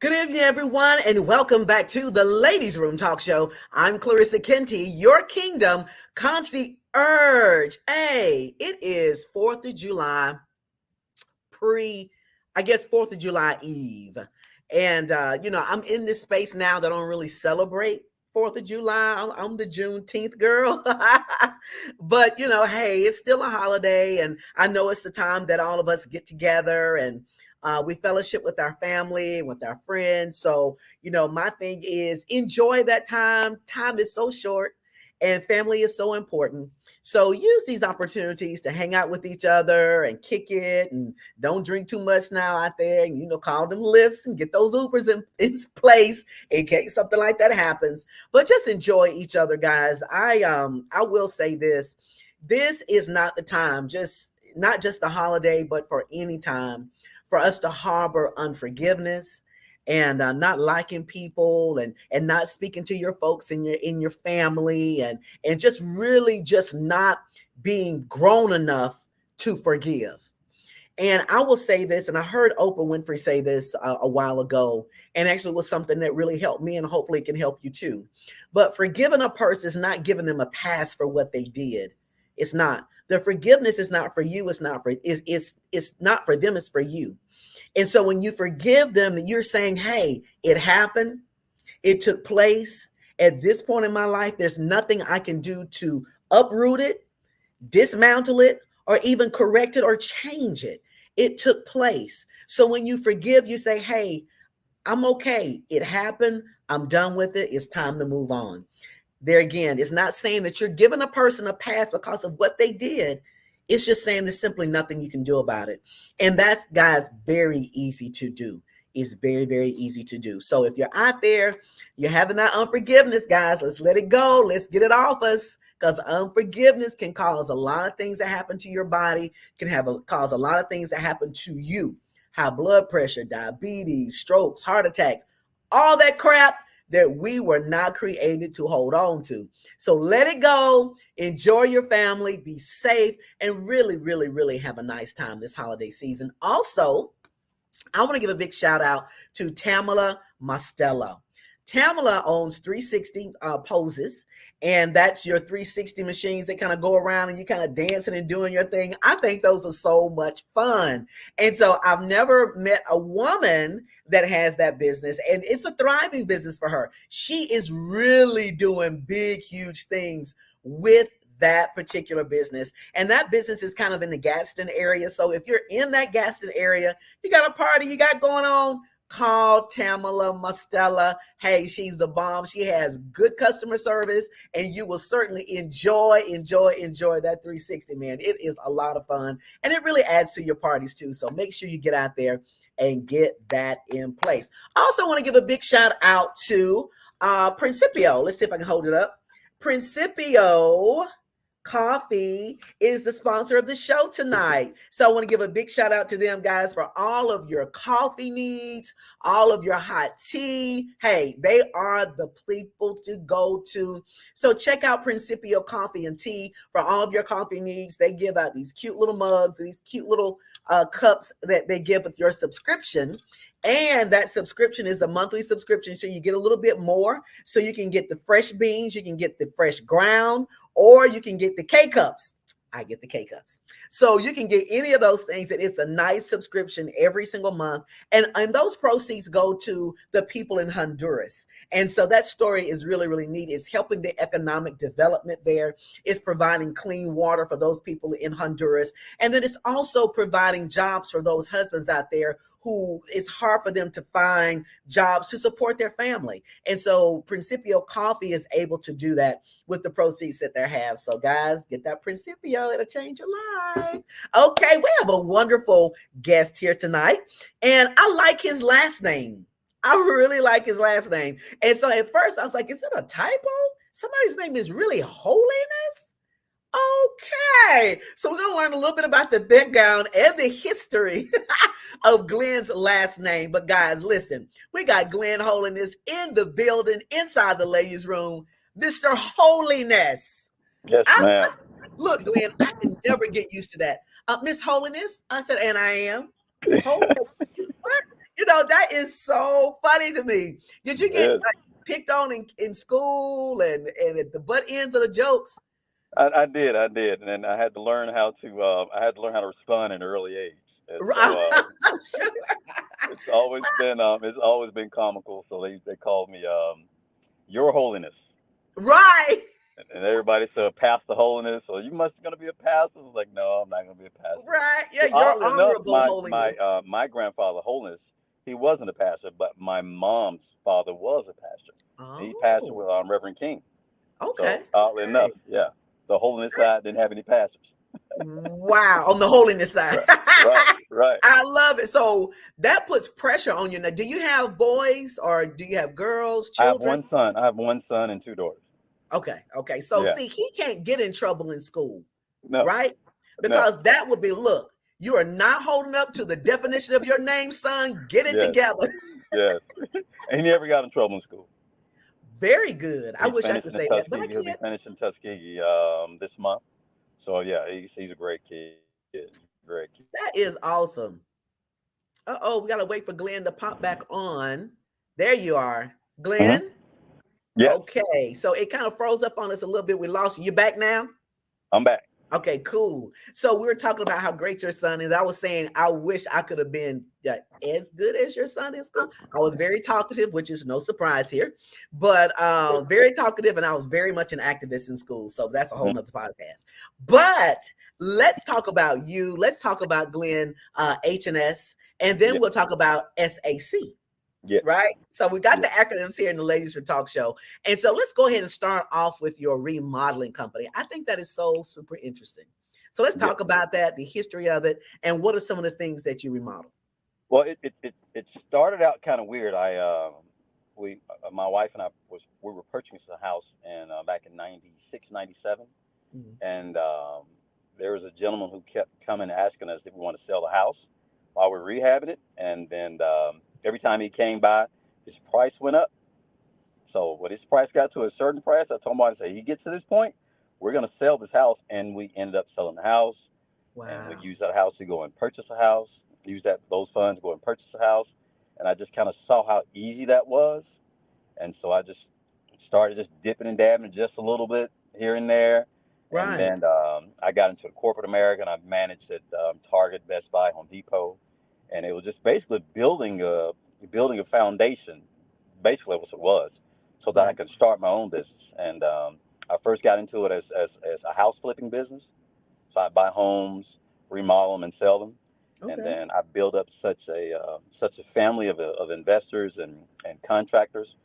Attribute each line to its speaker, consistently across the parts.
Speaker 1: Good evening, everyone, and welcome back to the Ladies Room Talk Show. I'm Clarissa Kenty, your kingdom concierge. Hey, it is 4th of July, I guess 4th of July Eve. And, I'm in this space now that I don't really celebrate 4th of July. I'm the Juneteenth girl. But, hey, it's still a holiday. And I know it's the time that all of us get together and we fellowship with our family, with our friends. So, my thing is enjoy that time. Time is so short and family is so important. So use these opportunities to hang out with each other and kick it, and don't drink too much now out there, and call them lifts and get those Ubers in place in case something like that happens. But just enjoy each other, guys. I will say this is not the time, just not just the holiday, but for any time for us to harbor unforgiveness and not liking people and not speaking to your folks in your family and just really just not being grown enough to forgive. And I will say this, and I heard Oprah Winfrey say this a while ago, and actually was something that really helped me and hopefully it can help you too. But forgiving a person is not giving them a pass for what they did. It's not. The forgiveness is not for you. It's not for them. It's for you. And so when you forgive them, you're saying, hey, it happened. It took place. At this point in my life, there's nothing I can do to uproot it, dismantle it, or even correct it or change it. It took place. So when you forgive, you say, hey, I'm okay. It happened. I'm done with it. It's time to move on. There again, it's not saying that you're giving a person a pass because of what they did. It's just saying there's simply nothing you can do about it. And that's, guys, very easy to do. It's very, very easy to do. So if you're out there, you're having that unforgiveness, guys, let's let it go. Let's get it off us, because unforgiveness can cause a lot of things that happen to your body, cause a lot of things that happen to you. High blood pressure, diabetes, strokes, heart attacks, all that crap that we were not created to hold on to. So let it go, enjoy your family, be safe, and really, really, really have a nice time this holiday season. Also, I want to give a big shout out to Tamala Mastella. Tamala owns 360 Poses, and that's your 360 machines that kind of go around and you kind of dancing and doing your thing. I think those are so much fun. And so I've never met a woman that has that business, and it's a thriving business for her. She is really doing big, huge things with that particular business. And that business is kind of in the Gadsden area. So if you're in that Gadsden area, you got a party you got going on, call Tamala Mastella. Hey, she's the bomb. She has good customer service, and you will certainly enjoy that 360, man. It is a lot of fun, and it really adds to your parties too. So make sure you get out there and get that in place. I also want to give a big shout out to Principio. Let's see if I can hold it up. Principio Coffee is the sponsor of the show tonight. So I want to give a big shout out to them, guys, for all of your coffee needs, all of your hot tea. Hey, they are the people to go to. So check out Principio Coffee and Tea for all of your coffee needs. They give out these cute little mugs, these cute little cups that they give with your subscription. And that subscription is a monthly subscription, so you get a little bit more. So you can get the fresh beans, you can get the fresh ground, or you can get the K-Cups. I get the K-Cups. So you can get any of those things, and it's a nice subscription every single month. And those proceeds go to the people in Honduras. And so that story is really, really neat. It's helping the economic development there. It's providing clean water for those people in Honduras. And then it's also providing jobs for those husbands out there who it's hard for them to find jobs to support their family. And so Principio Coffee is able to do that with the proceeds that they have. So guys, get that Principio. It'll change your life. Okay, we have a wonderful guest here tonight, and I like his last name. I really like his last name. And so at first I was like, is it a typo? Somebody's name is really Holiness? Okay, so we're going to learn a little bit about the background and the history of Glenn's last name. But guys, listen, we got Glenn Holiness in the building, inside the ladies' room, Mr. Holiness.
Speaker 2: Yes, ma'am.
Speaker 1: Look, Glenn, I can never get used to that. Miss Holiness, I said, and I am. What? that is so funny to me. Did you get
Speaker 2: Yes.
Speaker 1: picked on in school and at the butt ends of the jokes?
Speaker 2: I did, and then I had to learn how to respond at an early age, and so
Speaker 1: Sure.
Speaker 2: it's always been comical. So they called me Your Holiness,
Speaker 1: Right.
Speaker 2: and everybody said Pastor Holiness, so you must gonna be a pastor. I was like, no, I'm not gonna be a pastor.
Speaker 1: Right. Yeah,
Speaker 2: Well,
Speaker 1: your
Speaker 2: oddly enough,
Speaker 1: honorable holiness.
Speaker 2: my grandfather Holiness, he wasn't a pastor, but my mom's father was a pastor. He passed
Speaker 1: Oh,
Speaker 2: with Reverend King.
Speaker 1: okay.
Speaker 2: So oddly enough,
Speaker 1: Okay.
Speaker 2: yeah, the Holiness side didn't have any pastors.
Speaker 1: Wow, on the holiness side.
Speaker 2: Right, right, right.
Speaker 1: I love it. So that puts pressure on you. Now, do you have boys or do you have girls,
Speaker 2: I have
Speaker 1: children?
Speaker 2: one son. I have one son and two daughters.
Speaker 1: Okay, okay. So
Speaker 2: Yeah.
Speaker 1: see, he can't get in trouble in school,
Speaker 2: No,
Speaker 1: right?
Speaker 2: no.
Speaker 1: Because that would be, look, you are not holding up to the definition of your name, son. Get it
Speaker 2: Yes,
Speaker 1: together.
Speaker 2: yes. And he never got in trouble in school.
Speaker 1: Very good. I
Speaker 2: He's
Speaker 1: wish I could
Speaker 2: finishing in
Speaker 1: say that, but I
Speaker 2: Tuskegee. He'll be
Speaker 1: can't.
Speaker 2: finishing Tuskegee this month. So yeah, he's a great kid. Great kid.
Speaker 1: That is awesome. Uh-oh, we gotta wait for Glenn to pop back on. There you are,
Speaker 2: Hmm.
Speaker 1: Glenn.
Speaker 2: Yes,
Speaker 1: Okay, so it kind of froze up on us a little bit. We lost you. You back now?
Speaker 2: I'm back.
Speaker 1: Okay, cool. So we were talking about how great your son is. I was saying I wish I could have been as good as your son in school. I was very talkative, which is no surprise here, but very talkative, and I was very much an activist in school. So that's a whole
Speaker 2: Hmm.
Speaker 1: nother podcast. But let's talk about you. Let's talk about Glenn H&S, and then
Speaker 2: Yeah,
Speaker 1: we'll talk about SAC.
Speaker 2: yeah,
Speaker 1: Right. So we got
Speaker 2: yeah,
Speaker 1: the acronyms here in the Ladies Room Talk Show. And so let's go ahead and start off with your remodeling company. I think that is so super interesting. So let's
Speaker 2: yeah.
Speaker 1: talk about that, the history of it, and what are some of the things that you remodel?
Speaker 2: Well, it started out kind of weird. My wife and I we were purchasing a house and back in 96, 97,
Speaker 1: Mhm.
Speaker 2: and there was a gentleman who kept coming asking us if we want to sell the house while we were rehabbing it, and then every time he came by, his price went up. So when his price got to a certain price, I told him, I said, he gets to this point, we're going to sell this house, and we ended up selling the house, and we
Speaker 1: Wow.
Speaker 2: used that house to go and purchase a house, use those funds to go and purchase a house, and I just kind of saw how easy that was, and so I just started just dipping and dabbing just a little bit here and there, and
Speaker 1: Right.
Speaker 2: then I got into corporate America, and I managed at Target, Best Buy, Home Depot, and it was just basically building a foundation. Basically, what it was, so that I
Speaker 1: Right.
Speaker 2: could start my own business. And I first got into it as a house flipping business. So I buy homes, remodel them, and sell them. And
Speaker 1: Okay.
Speaker 2: then I build up such a family of investors and contractors.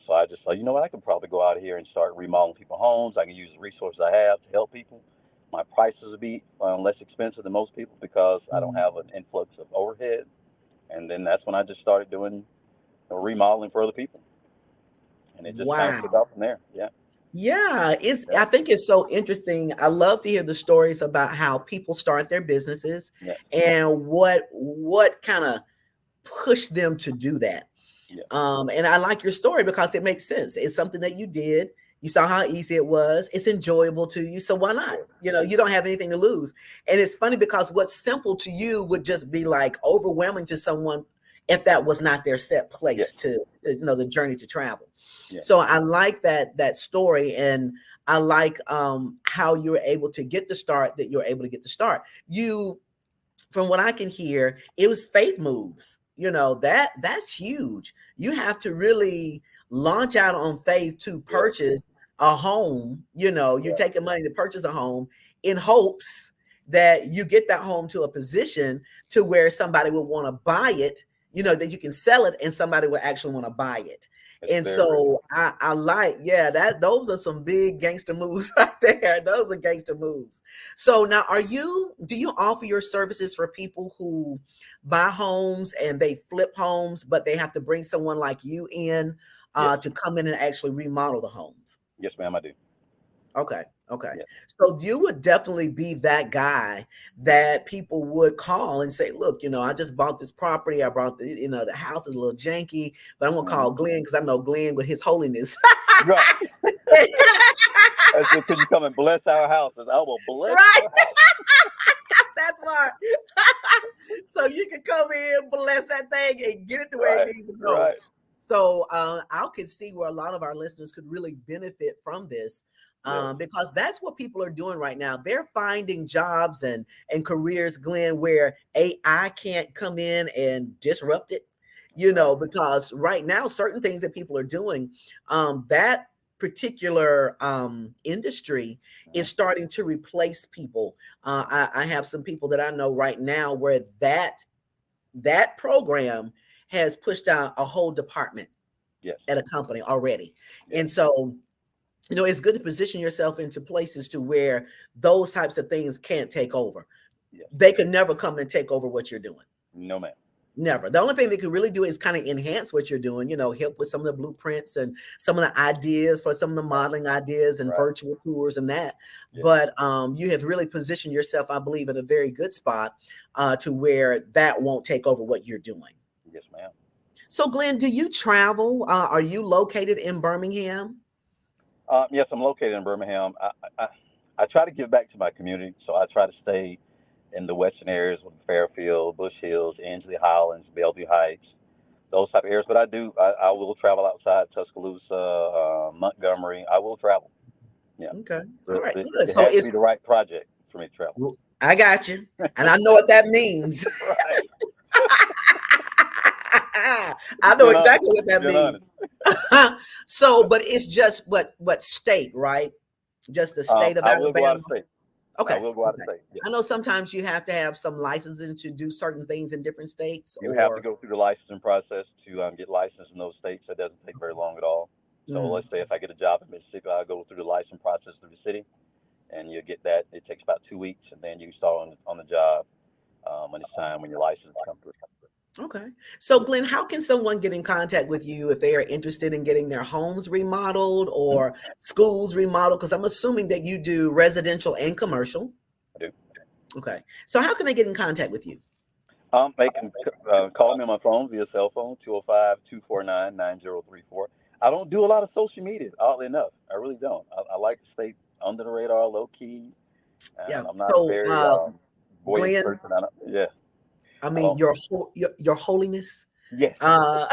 Speaker 2: So I just like, you know what, I could probably go out here and start remodeling people's homes. I can use the resources I have to help people. My prices will be less expensive than most people because I don't
Speaker 1: Mhm.
Speaker 2: have an influx of overhead. And then that's when I just started doing remodeling for other people, and it just kind of took
Speaker 1: Wow.
Speaker 2: off from there. Yeah,
Speaker 1: Yeah, it's
Speaker 2: yeah,
Speaker 1: I think it's so interesting. I love to hear the stories about how people start their businesses
Speaker 2: yeah,
Speaker 1: and what kind of pushed them to do that.
Speaker 2: yeah,
Speaker 1: And I like your story because it makes sense. It's something that you did. You saw how easy it was. It's enjoyable to you. So why not?
Speaker 2: sure,
Speaker 1: You don't have anything to lose. And it's funny because what's simple to you would just be like overwhelming to someone if that was not their set
Speaker 2: yeah,
Speaker 1: place to the journey to travel.
Speaker 2: yeah,
Speaker 1: So I like that story, and I like how you're able to get the start that you're able to get the start. You, from what I can hear, it was faith moves. That's huge. You have to really launch out on faith to
Speaker 2: yeah,
Speaker 1: purchase a home. You're
Speaker 2: yeah.
Speaker 1: taking money to purchase a home in hopes that you get that home to a position to where somebody will want to buy it, that you can sell it and somebody will actually want to buy it.
Speaker 2: It's
Speaker 1: And
Speaker 2: very, very
Speaker 1: so
Speaker 2: true.
Speaker 1: I like, yeah, that those are some big gangster moves right there. Those are gangster moves. So now do you offer your services for people who buy homes and they flip homes, but they have to bring someone like you in
Speaker 2: Yes,
Speaker 1: to come in and actually remodel the homes?
Speaker 2: yes, ma'am, I do.
Speaker 1: Okay. Okay.
Speaker 2: Yeah.
Speaker 1: So you would definitely be that guy that people would call and say, look, I just bought this property. I brought the house is a little janky, but I'm gonna
Speaker 2: Hmm.
Speaker 1: call Glenn because I know Glenn with his holiness.
Speaker 2: Right. I said, could you come and bless our houses? I will bless
Speaker 1: Right.
Speaker 2: your house.
Speaker 1: That's smart. So you can come in, bless that thing, and get it the way it
Speaker 2: Right,
Speaker 1: needs to go.
Speaker 2: right.
Speaker 1: So I could see where a lot of our listeners could really benefit from this,
Speaker 2: Yes,
Speaker 1: because that's what people are doing right now. They're finding jobs and careers, Glenn, where AI can't come in and disrupt it.
Speaker 2: right.
Speaker 1: Because right now, certain things that people are doing, that particular industry
Speaker 2: Mhm.
Speaker 1: is starting to replace people. I have some people that I know right now where that program has pushed out a whole department
Speaker 2: Yes,
Speaker 1: at a company already.
Speaker 2: yes,
Speaker 1: And so, it's good to position yourself into places to where those types of things can't take over.
Speaker 2: yes.
Speaker 1: They can never come and take over what you're doing.
Speaker 2: No, ma'am.
Speaker 1: Never. The only thing they can really do is kind of enhance what you're doing, help with some of the blueprints and some of the ideas for some of the
Speaker 2: Right,
Speaker 1: modeling ideas and
Speaker 2: right.
Speaker 1: virtual tours and that.
Speaker 2: Yes,
Speaker 1: But you have really positioned yourself, I believe, in a very good spot to where that won't take over what you're doing.
Speaker 2: yes, ma'am.
Speaker 1: So, Glenn, do you travel? Are you located in Birmingham?
Speaker 2: Yes, I'm located in Birmingham. I try to give back to my community, so I try to stay in the western areas with Fairfield, Bush Hills, Angley Highlands, Bellevue Heights, those type of areas. But I will travel outside Tuscaloosa, Montgomery. I will travel. Yeah,
Speaker 1: Okay. All
Speaker 2: but
Speaker 1: right,
Speaker 2: it,
Speaker 1: good.
Speaker 2: it
Speaker 1: So
Speaker 2: has to be the right project for me to travel.
Speaker 1: I got you. And I know what that means.
Speaker 2: Right.
Speaker 1: I
Speaker 2: Just
Speaker 1: know
Speaker 2: being honest.
Speaker 1: exactly what
Speaker 2: Just
Speaker 1: that
Speaker 2: being honest.
Speaker 1: means. So, but it's just what state, right? Just the state of
Speaker 2: I will go out
Speaker 1: Alabama.
Speaker 2: of state. I
Speaker 1: Okay.
Speaker 2: will go out of
Speaker 1: Okay.
Speaker 2: state. Yes.
Speaker 1: I know sometimes you have to have some licensing to do certain things in different states
Speaker 2: You have to
Speaker 1: or
Speaker 2: go through the licensing process to get licensed in those states. That doesn't take very long at all. So
Speaker 1: Mhm.
Speaker 2: let's say if I get a job in Mississippi, I'll go through the license process through the city, and you get that. It takes about 2 weeks, and then you can start on the job when it's time when your license comes through.
Speaker 1: Okay. So,
Speaker 2: Yes.
Speaker 1: Glenn, how can someone get in contact with you if they are interested in getting their homes remodeled
Speaker 2: Mhm.
Speaker 1: or schools remodeled? Because I'm assuming that you do residential and commercial.
Speaker 2: I do.
Speaker 1: Okay. So, how can they get in contact with you?
Speaker 2: They can call me on my phone via cell phone 205-249-9034. I don't do a lot of social media, oddly enough. I really don't. I like to stay under the radar, low key,
Speaker 1: Yeah.
Speaker 2: and I'm not a
Speaker 1: So,
Speaker 2: very boyish
Speaker 1: Glenn,
Speaker 2: person. I don't. Yeah.
Speaker 1: I
Speaker 2: I
Speaker 1: mean,
Speaker 2: don't.
Speaker 1: your holiness.
Speaker 2: Yes.
Speaker 1: Uh,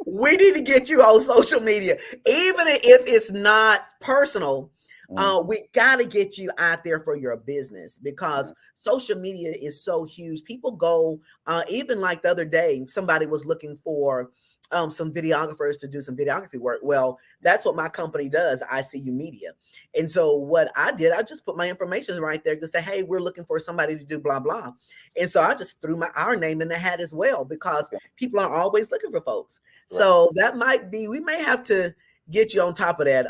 Speaker 1: we need to get you on social media, even if it's not personal.
Speaker 2: Mm-hmm.
Speaker 1: We got to get you out there for your business
Speaker 2: Mm-hmm.
Speaker 1: because social media is so huge. People go, even like the other day, somebody was looking for some videographers to do some videography work. Well, that's what my company does, ICU Media. And so what I did, I just put my information right there to say, hey, we're looking for somebody to do blah, blah. And so I just threw our name in the hat as well because
Speaker 2: Okay.
Speaker 1: people are always looking for folks.
Speaker 2: Right.
Speaker 1: So that might be, we may have to get you on top of that.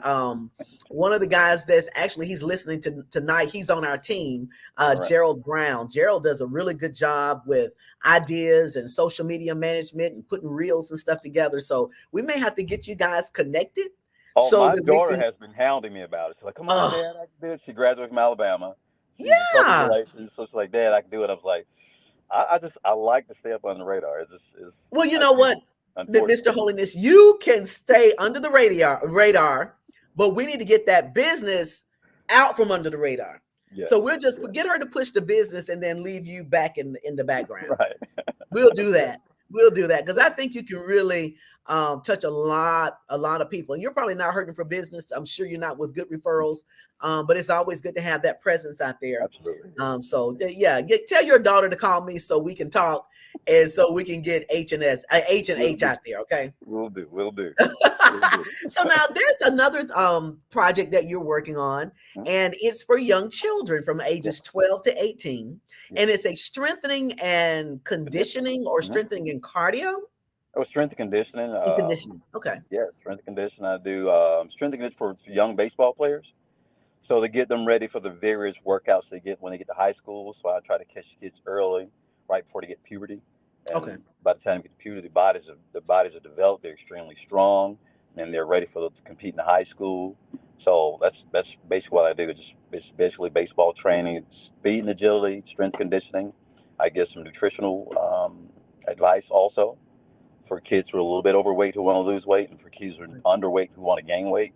Speaker 1: One of the guys that's actually he's listening to tonight, he's on our team,
Speaker 2: All right.
Speaker 1: Gerald Brown. Gerald does a really good job with ideas and social media management and putting reels and stuff together. So we may have to get you guys connected
Speaker 2: Oh,
Speaker 1: so
Speaker 2: my
Speaker 1: that we
Speaker 2: daughter
Speaker 1: can
Speaker 2: has been hounding me about it. She's like, "Come on,
Speaker 1: uh
Speaker 2: Dad, I can do it." She graduated from Alabama. She's in public
Speaker 1: yeah.
Speaker 2: relations, so she's like, "Dad, I can do it." I was like, I like to stay up on the radar.
Speaker 1: Well, you
Speaker 2: I
Speaker 1: know
Speaker 2: think
Speaker 1: what,
Speaker 2: it's unfortunate.
Speaker 1: Mr. Holiness, you can stay under the radar, but we need to get that business out from under the radar.
Speaker 2: Yes,
Speaker 1: So we'll just
Speaker 2: yes,
Speaker 1: get her to push the business and then leave you back in the background.
Speaker 2: right.
Speaker 1: We'll do
Speaker 2: Yes,
Speaker 1: that. We'll do that because
Speaker 2: yes,
Speaker 1: I think you can really touch a lot of people. And you're probably not hurting for business. I'm sure you're not with good referrals, but it's always good to have that presence out there.
Speaker 2: absolutely.
Speaker 1: Yeah, tell your daughter to call me so we can talk and so we can get H and
Speaker 2: We'll
Speaker 1: H
Speaker 2: do.
Speaker 1: out there. Okay.
Speaker 2: We'll do. We'll do. We'll do.
Speaker 1: So now there's another project that you're working on,
Speaker 2: Hmm?
Speaker 1: and it's for young children from
Speaker 2: Yes,
Speaker 1: ages 12 to 18,
Speaker 2: yes.
Speaker 1: and it's a strengthening and
Speaker 2: Conditioning.
Speaker 1: conditioning or
Speaker 2: Mm-hmm.
Speaker 1: strengthening and cardio
Speaker 2: Oh, strength and conditioning.
Speaker 1: and conditioning. Okay.
Speaker 2: Yeah, strength and conditioning. I do strength and conditioning for young baseball players. So to get them ready for the various workouts they get when they get to high school. So I try to catch kids early, right before they get puberty.
Speaker 1: Okay.
Speaker 2: And by the time they get to puberty, the bodies are developed. They're extremely strong, and they're ready for to compete in the high school. So that's basically what I do. It's basically baseball training. It's speed and agility, strength conditioning. I give some nutritional advice also for kids who are a little bit overweight who want to lose weight, and for kids who are underweight who want to gain weight.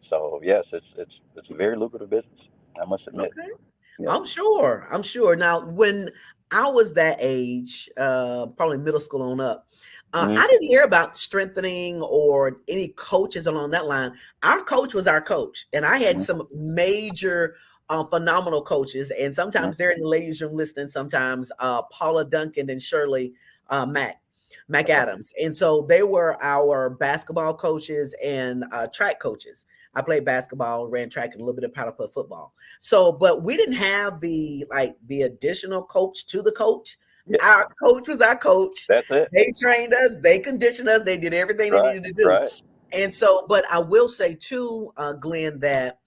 Speaker 2: So yes, it's a very lucrative business. I must admit.
Speaker 1: Okay.
Speaker 2: Yes.
Speaker 1: I'm sure. I'm sure. Now, when I was that age, probably middle school on up.
Speaker 2: Hmm.
Speaker 1: I didn't hear about strengthening or any coaches along that line. Our coach was our coach, and I had
Speaker 2: Hmm.
Speaker 1: some major, phenomenal coaches. And
Speaker 2: Hmm.
Speaker 1: sometimes they're in the ladies' room listening. Sometimes Paula Duncan and Shirley Mac
Speaker 2: Okay.
Speaker 1: Adams, and so they were our basketball coaches and track coaches. I played basketball, ran track, and a little bit of paddle putt football. So, but we didn't have the additional coach to the coach.
Speaker 2: Yeah.
Speaker 1: Our coach was our coach.
Speaker 2: That's it.
Speaker 1: They trained us, they conditioned us, they did everything they
Speaker 2: Right.
Speaker 1: needed to do.
Speaker 2: Right.
Speaker 1: And so, but I will say too, Glenn, that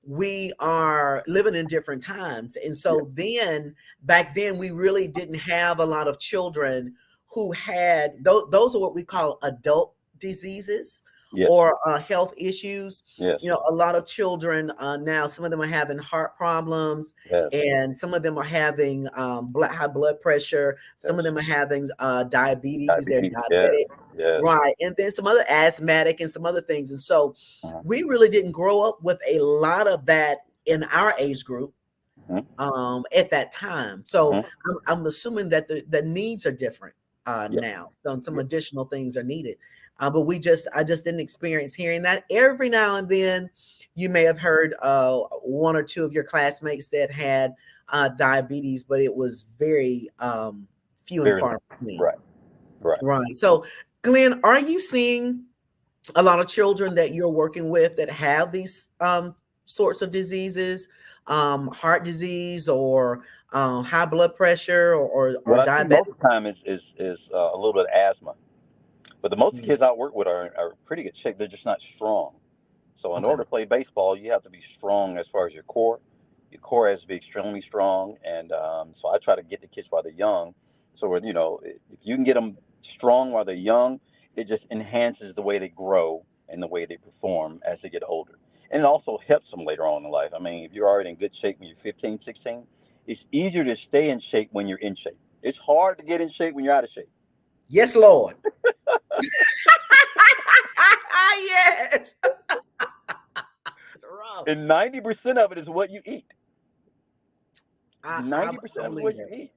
Speaker 1: we are living in different times. And
Speaker 2: Yeah.
Speaker 1: so then back then we really didn't have a lot of children who had those are what we call adult diseases
Speaker 2: Yes.
Speaker 1: or health issues.
Speaker 2: Yes.
Speaker 1: You know, a lot of children now, some of them are having heart problems,
Speaker 2: Yes.
Speaker 1: and some of them are having high blood pressure. Some
Speaker 2: Yes.
Speaker 1: of them are having diabetes. They're
Speaker 2: Diabetes. Yes.
Speaker 1: diabetic,
Speaker 2: Yes.
Speaker 1: right? And then some other asthmatic and some other things. And so
Speaker 2: Uh-huh.
Speaker 1: we really didn't grow up with a lot of that in our age group
Speaker 2: Uh-huh.
Speaker 1: at that time. So
Speaker 2: Uh-huh.
Speaker 1: I'm assuming that the needs are different
Speaker 2: Yeah.
Speaker 1: now. So some
Speaker 2: Yeah.
Speaker 1: additional things are needed. But I just didn't experience hearing that. Every now and then, you may have heard one or two of your classmates that had diabetes, but it was very few and
Speaker 2: Very
Speaker 1: far
Speaker 2: low.
Speaker 1: between.
Speaker 2: Right. Right.
Speaker 1: Right. So, Glenn, are you seeing a lot of children that you're working with that have these sorts of diseases, heart disease or high blood pressure or
Speaker 2: What I see
Speaker 1: diabetic?
Speaker 2: most of the time is a little bit of asthma. But the most of the
Speaker 1: Mm,
Speaker 2: kids I work with are pretty good shape. They're just not strong. So in
Speaker 1: okay.
Speaker 2: order to play baseball, you have to be strong as far as your core. Your core has to be extremely strong, and so I try to get the kids while they're young. So if you can get them strong while they're young, it just enhances the way they grow and the way they perform as they get older. And it also helps them later on in life. I mean, if you're already in good shape when you're 15, 16, it's easier to stay in shape when you're in shape. It's hard to get in shape when you're out of shape.
Speaker 1: Yes, Lord. Yes. It's rough.
Speaker 2: And 90% of it is what you eat.
Speaker 1: I
Speaker 2: 90% of it is
Speaker 1: believe
Speaker 2: what you
Speaker 1: it.
Speaker 2: eat.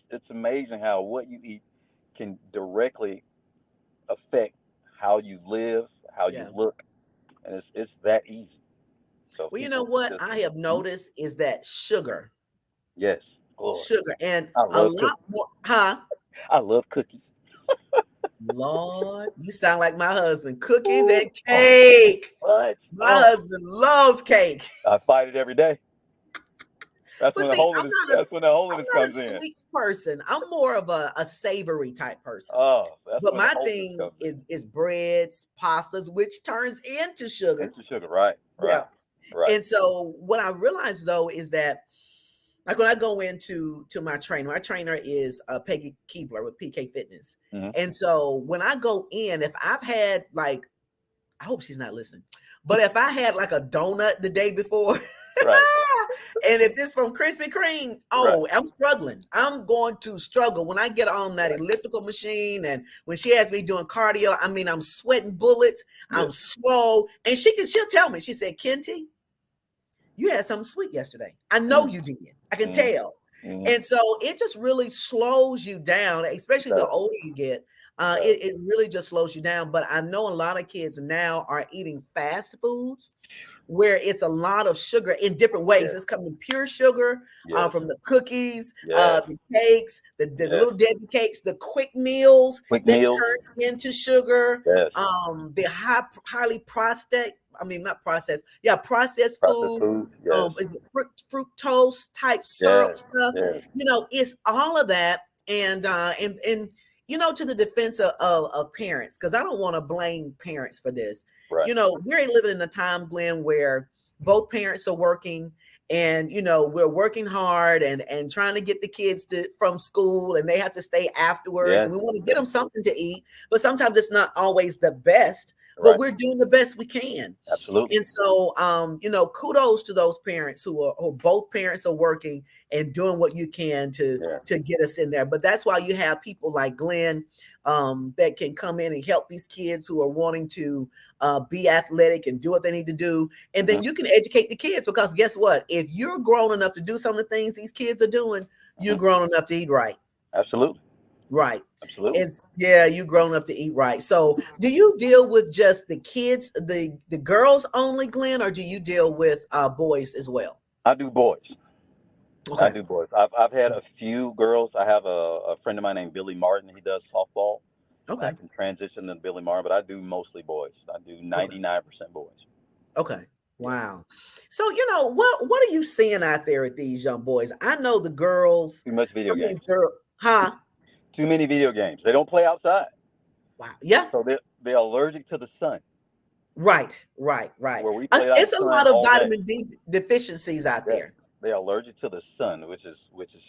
Speaker 2: It's amazing how what you eat can directly affect how you live, how you
Speaker 1: Yeah.
Speaker 2: look, and it's that easy. So
Speaker 1: Well, you know
Speaker 2: people
Speaker 1: what
Speaker 2: just
Speaker 1: I have
Speaker 2: mhm,
Speaker 1: noticed is that
Speaker 2: yes, Lord,
Speaker 1: sugar, and
Speaker 2: I
Speaker 1: a
Speaker 2: love
Speaker 1: lot
Speaker 2: cookies.
Speaker 1: more, huh?
Speaker 2: I love cookies.
Speaker 1: Lord, you sound like my husband. Cookies
Speaker 2: Ooh,
Speaker 1: and
Speaker 2: oh,
Speaker 1: cake.
Speaker 2: what?
Speaker 1: My
Speaker 2: Oh,
Speaker 1: husband loves cake.
Speaker 2: I fight it every day. That's
Speaker 1: But
Speaker 2: when the
Speaker 1: see,
Speaker 2: holiness. That's when the
Speaker 1: I'm
Speaker 2: holiness
Speaker 1: not a
Speaker 2: comes in.
Speaker 1: sweets person. I'm more of a savory type person.
Speaker 2: Oh, that's
Speaker 1: But
Speaker 2: when the
Speaker 1: my
Speaker 2: holiness
Speaker 1: thing
Speaker 2: comes in.
Speaker 1: is breads, pastas, which turns into sugar.
Speaker 2: Into sugar, right?
Speaker 1: Yeah.
Speaker 2: Right. Right.
Speaker 1: And so what I realized though is that like when I go into my trainer is Peggy Keebler with PK Fitness.
Speaker 2: Hmm.
Speaker 1: And so when I go in, if I've had like, I hope she's not listening, but if I had like a donut the day before,
Speaker 2: Right.
Speaker 1: and if this from Krispy Kreme,
Speaker 2: Right.
Speaker 1: oh, I'm struggling. I'm going to struggle when I get on that
Speaker 2: Right.
Speaker 1: elliptical machine. And when she has me doing cardio, I mean, I'm sweating bullets.
Speaker 2: Yes.
Speaker 1: I'm slow. And she'll tell me, she said, Kenty, you had something sweet yesterday. I know
Speaker 2: Mm-hmm.
Speaker 1: you did. I can
Speaker 2: Mm-hmm.
Speaker 1: tell.
Speaker 2: Mm-hmm.
Speaker 1: And so it just really slows you down,
Speaker 2: It
Speaker 1: especially the
Speaker 2: does.
Speaker 1: older you get.
Speaker 2: It does.
Speaker 1: It really just slows you down. But I know a lot of kids now are eating fast foods where it's a lot of sugar in different ways.
Speaker 2: Yes.
Speaker 1: It's coming pure sugar
Speaker 2: Yes.
Speaker 1: from the cookies,
Speaker 2: Yes.
Speaker 1: the cakes, the
Speaker 2: Yes.
Speaker 1: little Debbie cakes, the quick meals
Speaker 2: Quick
Speaker 1: that
Speaker 2: meals.
Speaker 1: turn into sugar,
Speaker 2: Yes.
Speaker 1: the highly processed, I mean, not processed, yeah, processed
Speaker 2: Processed
Speaker 1: food.
Speaker 2: foods. Yes.
Speaker 1: Is it fructose type syrup
Speaker 2: Yes.
Speaker 1: stuff?
Speaker 2: Yes.
Speaker 1: You know, it's all of that. And you know, to the defense of parents, because I don't want to blame parents for this.
Speaker 2: Right.
Speaker 1: You know, we're living in a time, Glenn, where both parents are working, and you know we're working hard and trying to get the kids to from school, and they have to stay afterwards,
Speaker 2: Yes.
Speaker 1: and we want to get
Speaker 2: Yes.
Speaker 1: them something to eat, but sometimes it's not always the best, but
Speaker 2: Right.
Speaker 1: we're doing the best we can.
Speaker 2: Absolutely.
Speaker 1: And so you know, kudos to those parents who both parents are working and doing what you can
Speaker 2: Yeah.
Speaker 1: to get us in there. But that's why you have people like Glenn that can come in and help these kids who are wanting to be athletic and do what they need to do. And
Speaker 2: Hmm.
Speaker 1: then you can educate the kids, because guess what? If you're grown enough to do some of the things these kids are doing, You're grown enough to eat right.
Speaker 2: Absolutely.
Speaker 1: Right.
Speaker 2: Absolutely.
Speaker 1: It's yeah, you grown up to eat right. So do you deal with just the kids, the girls only, Glenn, or do you deal with boys as well?
Speaker 2: I do boys. I
Speaker 1: Okay.
Speaker 2: do boys. I've had a few girls. I have a friend of mine named Billy Martin. He does softball. I
Speaker 1: Okay.
Speaker 2: can transition to Billy Martin, but I do mostly boys. I do
Speaker 1: Okay.
Speaker 2: 99% boys.
Speaker 1: Okay.
Speaker 2: Yeah.
Speaker 1: Wow. So what are you seeing out there at these young boys? I know the girls,
Speaker 2: Too much video
Speaker 1: some of these
Speaker 2: games.
Speaker 1: girls, huh?
Speaker 2: Too many video games. They don't play outside,
Speaker 1: Wow. Yeah.
Speaker 2: so they're allergic to the sun.
Speaker 1: Right. Right. Right.
Speaker 2: Where we played out in
Speaker 1: It's
Speaker 2: the
Speaker 1: a
Speaker 2: sun
Speaker 1: lot of
Speaker 2: all day.
Speaker 1: vitamin D deficiencies out
Speaker 2: Yeah,
Speaker 1: there.
Speaker 2: they're allergic to the sun, which is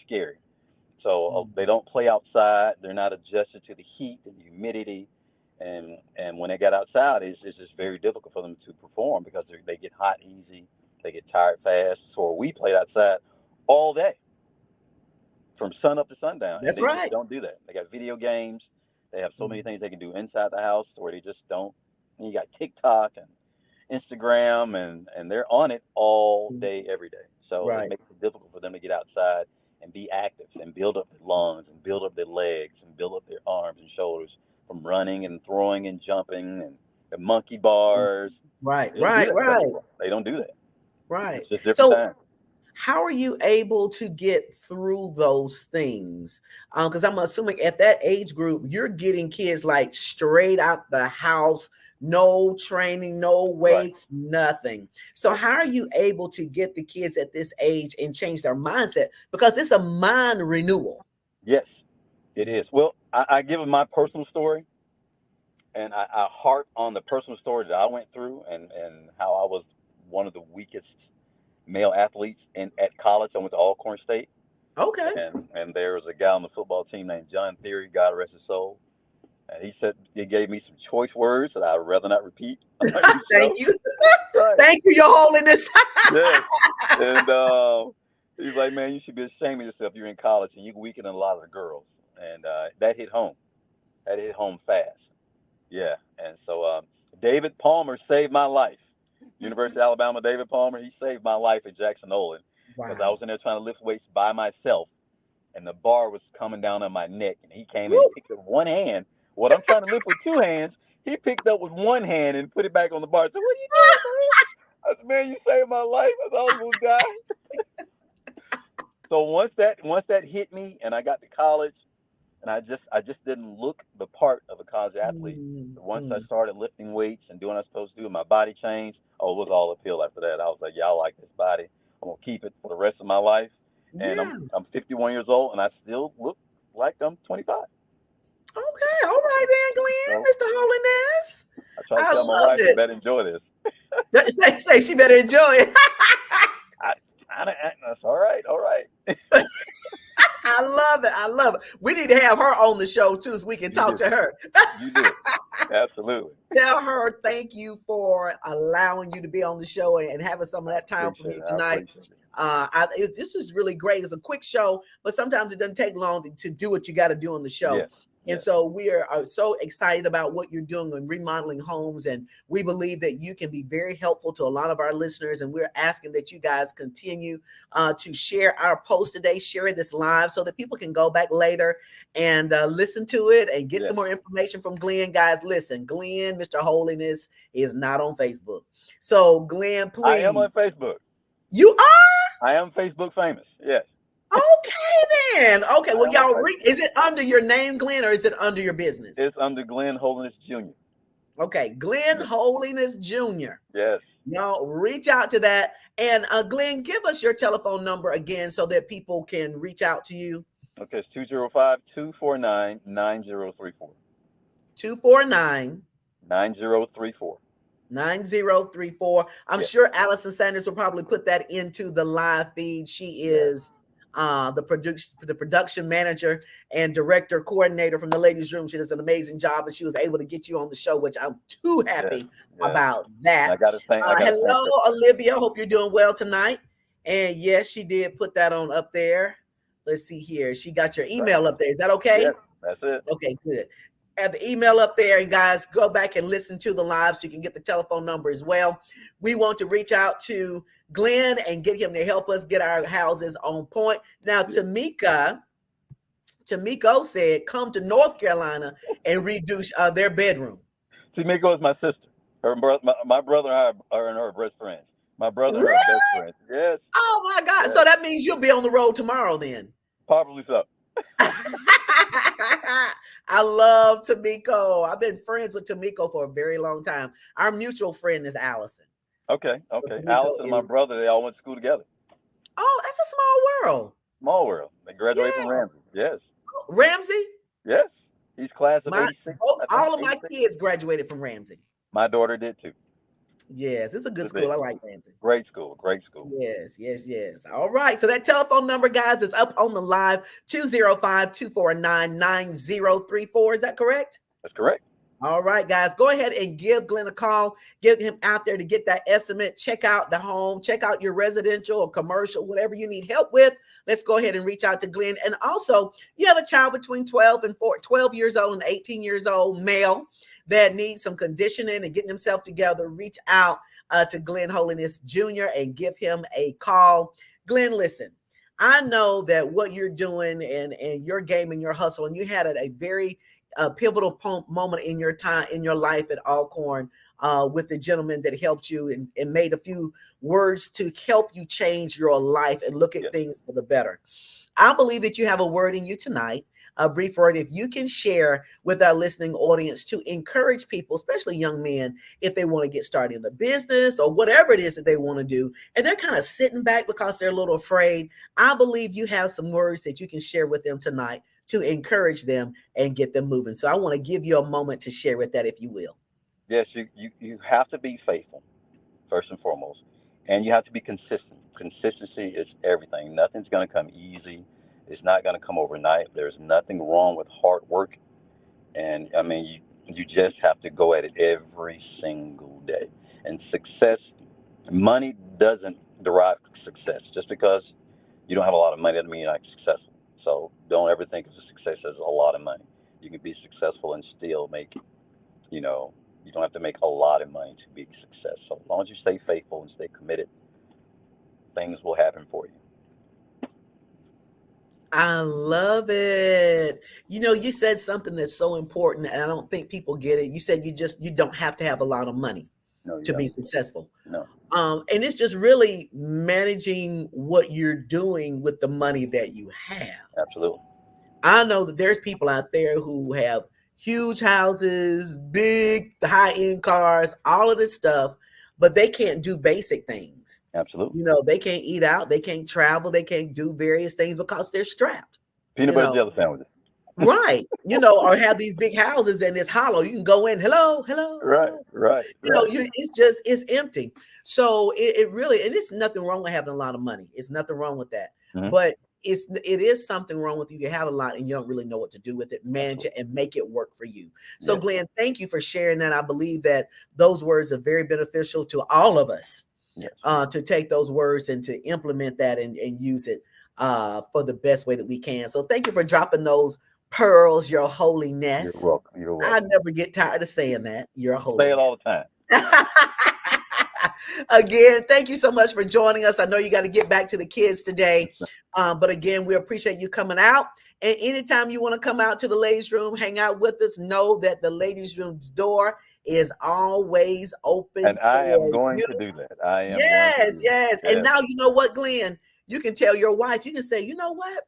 Speaker 2: scary. So
Speaker 1: Mm.
Speaker 2: they don't play outside. They're not adjusted to the heat and humidity, and when they get outside, it's just very difficult for them to perform because they get hot easy. They get tired fast. So we played outside all day from sun up to sundown, and
Speaker 1: That's
Speaker 2: they just
Speaker 1: right.
Speaker 2: don't do that. They got video games. They have so many
Speaker 1: Mm.
Speaker 2: things they can do inside the house where they just don't. And you got TikTok and Instagram, and they're on it all
Speaker 1: Mm.
Speaker 2: day, every day. So it
Speaker 1: Right.
Speaker 2: makes it difficult for them to get outside and be active and build up their lungs and build up their legs and build up their arms and shoulders from running and throwing and jumping and the monkey
Speaker 1: Mm.
Speaker 2: bars.
Speaker 1: Right.
Speaker 2: They don't do
Speaker 1: Right.
Speaker 2: that stuff
Speaker 1: Right.
Speaker 2: anymore. They don't do that.
Speaker 1: Right.
Speaker 2: It's just different
Speaker 1: So
Speaker 2: times.
Speaker 1: how are you able to get through those things? Because I'm assuming at that age group, you're getting kids like straight out the house, no training, no
Speaker 2: Right.
Speaker 1: weights, nothing. So
Speaker 2: Right.
Speaker 1: how are you able to get the kids at this age and change their mindset? Because it's a mind renewal.
Speaker 2: Yes, it is. Well, I give them my personal story, and I harp on the personal story that I went through, and how I was one of the weakest male athletes at college. I went to Alcorn State,
Speaker 1: Okay.
Speaker 2: and there was a guy on the football team named John Theory, God rest his soul, and he gave me some choice words that I'd rather not repeat on your
Speaker 1: Thank
Speaker 2: show.
Speaker 1: you.
Speaker 2: Right.
Speaker 1: Thank you, Your Holiness.
Speaker 2: Yes. And he's like, man, you should be ashamed of yourself. You're in college and you're weaker than a lot of the girls, and that hit home. That hit home fast. Yeah. And so David Palmer saved my life. University of Alabama, David Palmer, he saved my life at Jackson Olin because I was
Speaker 1: Wow.
Speaker 2: in there trying to lift weights by myself, and the bar was coming down on my neck, and he came and he
Speaker 1: Woo.
Speaker 2: picked up one hand. What I'm trying to lift with two hands, he picked up with one hand and put it back on the bar. I said, "What are you doing, man?" I said, "Man, you saved my life. I thought I was gonna die." So once that hit me, and I got to college, and I just didn't look the part of a college athlete.
Speaker 1: Mm,
Speaker 2: But once I
Speaker 1: mm.
Speaker 2: started lifting weights and doing what I was supposed to do, my body changed. Oh, it was all uphill after that. I was like, yeah, I like this body. I'm gonna keep it for the rest of my life. And I'm
Speaker 1: Yeah.
Speaker 2: I'm 51 years old, and I still look like I'm 25.
Speaker 1: Okay, all right then, Glenn,
Speaker 2: So
Speaker 1: Mr. Holiness.
Speaker 2: I try to
Speaker 1: I
Speaker 2: tell my
Speaker 1: loved
Speaker 2: wife she
Speaker 1: it.
Speaker 2: better enjoy this.
Speaker 1: Say she better enjoy it.
Speaker 2: I kind of that's all right, all right.
Speaker 1: I love it. I love it. We need to have her on the show too, so we can
Speaker 2: You
Speaker 1: talk
Speaker 2: do,
Speaker 1: to her.
Speaker 2: you do, absolutely.
Speaker 1: Tell her thank you for allowing you to be on the show and having some of
Speaker 2: I
Speaker 1: that time from
Speaker 2: appreciate
Speaker 1: you
Speaker 2: it. I
Speaker 1: tonight.
Speaker 2: appreciate it.
Speaker 1: This is really great. It's a quick show, but sometimes it doesn't take long to do what you got to do on the show.
Speaker 2: Yes,
Speaker 1: And
Speaker 2: yes,
Speaker 1: so we are so excited about what you're doing in remodeling homes. And we believe that you can be very helpful to a lot of our listeners. And we're asking that you guys continue to share our post today, share this live so that people can go back later and listen to it and get
Speaker 2: yes.
Speaker 1: some more information from Glenn. Guys, listen, Glenn, Mr. Holiness, is not on Facebook. So, Glenn,
Speaker 2: I am
Speaker 1: please.
Speaker 2: on Facebook.
Speaker 1: You are?
Speaker 2: I am Facebook famous. Yes,
Speaker 1: Okay then. Okay.
Speaker 2: I
Speaker 1: Well,
Speaker 2: am on
Speaker 1: y'all reach.
Speaker 2: Facebook.
Speaker 1: Is it under your name, Glenn, or is it under your business?
Speaker 2: It's under Glenn Holiness Jr.
Speaker 1: Okay, Glenn
Speaker 2: Yes,
Speaker 1: Holiness Jr.
Speaker 2: yes.
Speaker 1: Y'all reach out to that. And Glenn, give us your telephone number again so that people can reach out to you.
Speaker 2: Okay, it's 205-249-9034.
Speaker 1: 249
Speaker 2: 9034.
Speaker 1: 9034. I'm
Speaker 2: Yes,
Speaker 1: sure Allison Sanders will probably put that into the live feed. She
Speaker 2: yes,
Speaker 1: is the production manager and director coordinator from the Ladiez Room. She does an amazing job, and she was able to get you on the show, which I'm too
Speaker 2: yes,
Speaker 1: happy
Speaker 2: yes.
Speaker 1: about
Speaker 2: And
Speaker 1: that.
Speaker 2: I gotta thank
Speaker 1: Hello,
Speaker 2: her.
Speaker 1: Olivia. Hope you're doing well tonight. And yes, she did put that on up there. Let's see here. She got your
Speaker 2: Right.
Speaker 1: email up there. Is that
Speaker 2: Yes,
Speaker 1: okay?
Speaker 2: that's it.
Speaker 1: Okay, good. Have the email up there, and guys, go back and listen to the live so you can get the telephone number as well. We want to reach out to Glenn and get him to help us get our houses on point. Now, Tamiko said, come to North Carolina and redo their bedroom.
Speaker 2: Tamiko is my sister. My brother and I are her best friends. My brother and
Speaker 1: Really?
Speaker 2: her best friends. Yes.
Speaker 1: Oh my God.
Speaker 2: Yes.
Speaker 1: So that means you'll be on the road tomorrow then.
Speaker 2: Probably so.
Speaker 1: I love Tamiko. I've been friends with Tamiko for a very long time. Our mutual friend is Allison.
Speaker 2: Okay.
Speaker 1: So
Speaker 2: Allison and my brother, they all went to school together.
Speaker 1: Oh, that's a small world.
Speaker 2: Small world. They graduated from Ramsey. Yes.
Speaker 1: Ramsey?
Speaker 2: Yes. He's class of 86.
Speaker 1: All of my kids graduated from Ramsey.
Speaker 2: My daughter did too.
Speaker 1: Yes, it's a good school. I like Ramsey.
Speaker 2: Great school.
Speaker 1: Yes. All right. So that telephone number, guys, is up on the live, 205-249-9034. Is that correct?
Speaker 2: That's correct.
Speaker 1: All right, guys, go ahead and give Glenn a call. Get him out there to get that estimate. Check out the home. Check out your residential or commercial, whatever you need help with. Let's go ahead and reach out to Glenn. And also, you have a child between 12 years old and 18 years old, male, that needs some conditioning and getting himself together. Reach out to Glenn Holiness Jr. and give him a call. Glenn, listen, I know that what you're doing and your game and your hustle, and you had a very pivotal moment in your time, in your life at Alcorn, with the gentleman that helped you and made a few words to help you change your life and look at things for the better. I believe that you have a word in you tonight, a brief word, if you can share with our listening audience to encourage people, especially young men, if they want to get started in the business or whatever it is that they want to do, and they're kind of sitting back because they're a little afraid. I believe you have some words that you can share with them tonight to encourage them and get them moving. So I want to give you a moment to share with that, if you will.
Speaker 2: Yes, you have to be faithful, first and foremost, and you have to be consistent. Consistency is everything. Nothing's going to come easy. It's not going to come overnight. There's nothing wrong with hard work. And I mean, you just have to go at it every single day. And success, money doesn't derive success. Just because you don't have a lot of money doesn't mean you're not successful. So don't ever think of success as a lot of money. You can be successful and still make, you don't have to make a lot of money to be successful. So as long as you stay faithful and stay committed, things will happen for you.
Speaker 1: I love it. You said something that's so important, and I don't think people get it. You said you don't have to have a lot of money to be successful.
Speaker 2: No.
Speaker 1: And it's just really managing what you're doing with the money that you have.
Speaker 2: Absolutely.
Speaker 1: I know that there's people out there who have huge houses, big high-end cars, all of this stuff, but they can't do basic things.
Speaker 2: Absolutely.
Speaker 1: They can't eat out, they can't travel, they can't do various things because they're strapped.
Speaker 2: Peanut butter jelly sandwiches.
Speaker 1: Right. Or have these big houses and it's hollow. You can go in, hello.
Speaker 2: Right.
Speaker 1: It's empty. So it really, and it's nothing wrong with having a lot of money. It's nothing wrong with that. Mm-hmm. But it is something wrong with you have a lot and you don't really know what to do with it, manage it and make it work for you. So Glenn, thank you for sharing that. I believe that those words are very beneficial to all of us, to take those words and to implement that and use it for the best way that we can. So thank you for dropping those pearls, your holiness.
Speaker 2: You're welcome.
Speaker 1: I never get tired of saying that. Your holiness.
Speaker 2: Say it all the time.
Speaker 1: Again, thank you so much for joining us. I know you got to get back to the kids today. But again, we appreciate you coming out. And anytime you want to come out to the Ladiez Room, hang out with us, know that the Ladiez Room's door is always open.
Speaker 2: And I am going to do that. I am.
Speaker 1: Yes. And now you know what, Glenn? You can tell your wife, you can say, you know what?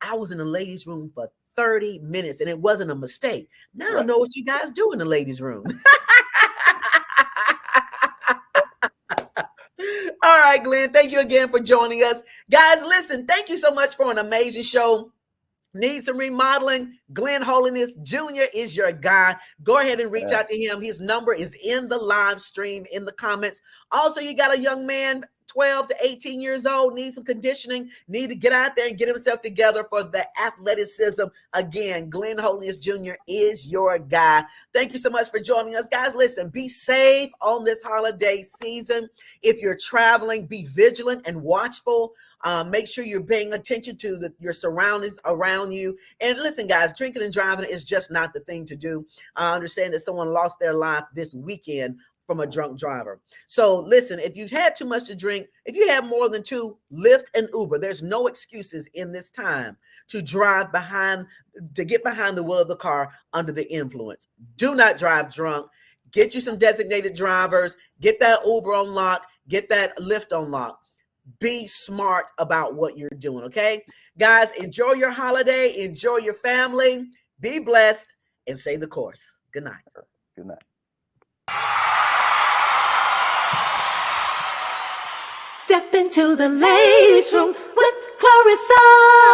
Speaker 1: I was in the Ladiez Room for 30 minutes and it wasn't a mistake. Now I know what you guys do in the Ladiez Room. All right, Glenn, thank you again for joining us. Guys, listen, thank you so much for an amazing show. Need some remodeling? Glenn Holiness Jr. is your guy. Go ahead and reach out to him. His number is in the live stream, in the comments. Also, you got a young man, 12 to 18 years old, needs some conditioning, need to get out there and get himself together for the athleticism. Again, Glenn Holiness Jr. is your guy. Thank you so much for joining us. Guys, listen, be safe on this holiday season. If you're traveling, be vigilant and watchful. Make sure you're paying attention to your surroundings around you. And listen, guys, drinking and driving is just not the thing to do. I understand that someone lost their life this weekend from a drunk driver. So listen, if you've had too much to drink, if you have more than two, Lyft and Uber. There's no excuses in this time to get behind the wheel of the car under the influence. Do not drive drunk. Get you some designated drivers. Get that Uber on lock. Get that Lyft on lock. Be smart about what you're doing, okay? Guys, enjoy your holiday. Enjoy your family. Be blessed and stay the course. Good night.
Speaker 2: Good night.
Speaker 3: Step into the ladies' room with Clarissa.